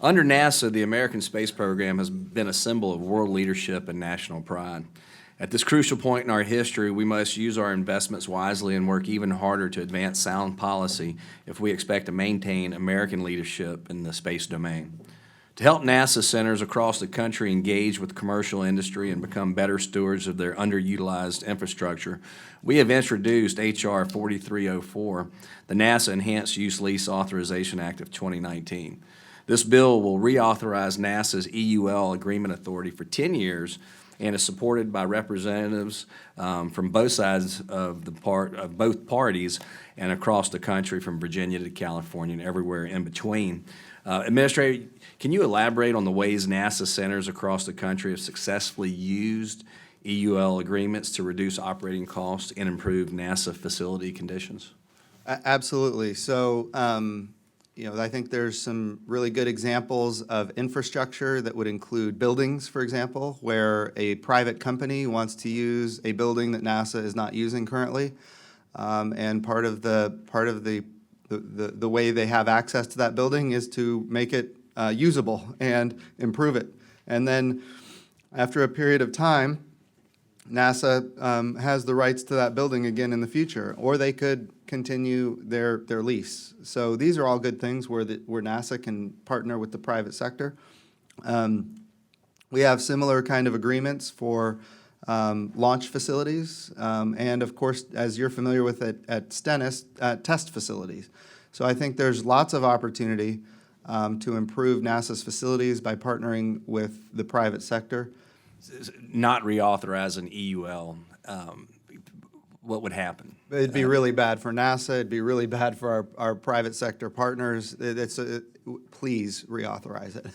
Under NASA, the American space program has been a symbol of world leadership and national pride. At this crucial point in our history, we must use our investments wisely and work even harder to advance sound policy if we expect to maintain American leadership in the space domain. To help NASA centers across the country engage with commercial industry and become better stewards of their underutilized infrastructure, we have introduced H.R. 4304, the NASA Enhanced Use Lease Authorization Act of 2019. This bill will reauthorize NASA's EUL agreement authority for 10 years and is supported by representatives from both sides of both parties and across the country, from Virginia to California and everywhere in between. Administrator, can you elaborate on the ways NASA centers across the country have successfully used EUL agreements to reduce operating costs and improve NASA facility conditions? Absolutely. So, I think there's some really good examples of infrastructure that would include buildings, for example, where a private company wants to use a building that NASA is not using currently, and part of the way they have access to that building is to make it usable and improve it. And then, after a period of time, NASA has the rights to that building again in the future, or they could continue their lease. So these are all good things where NASA can partner with the private sector. We have similar kind of agreements for launch facilities, and of course, as you're familiar with at Stennis, test facilities. So I think there's lots of opportunity to improve NASA's facilities by partnering with the private sector. Not reauthorizing EUL, what would happen? It'd be really bad for NASA. It'd be really bad for our private sector partners. Please reauthorize it.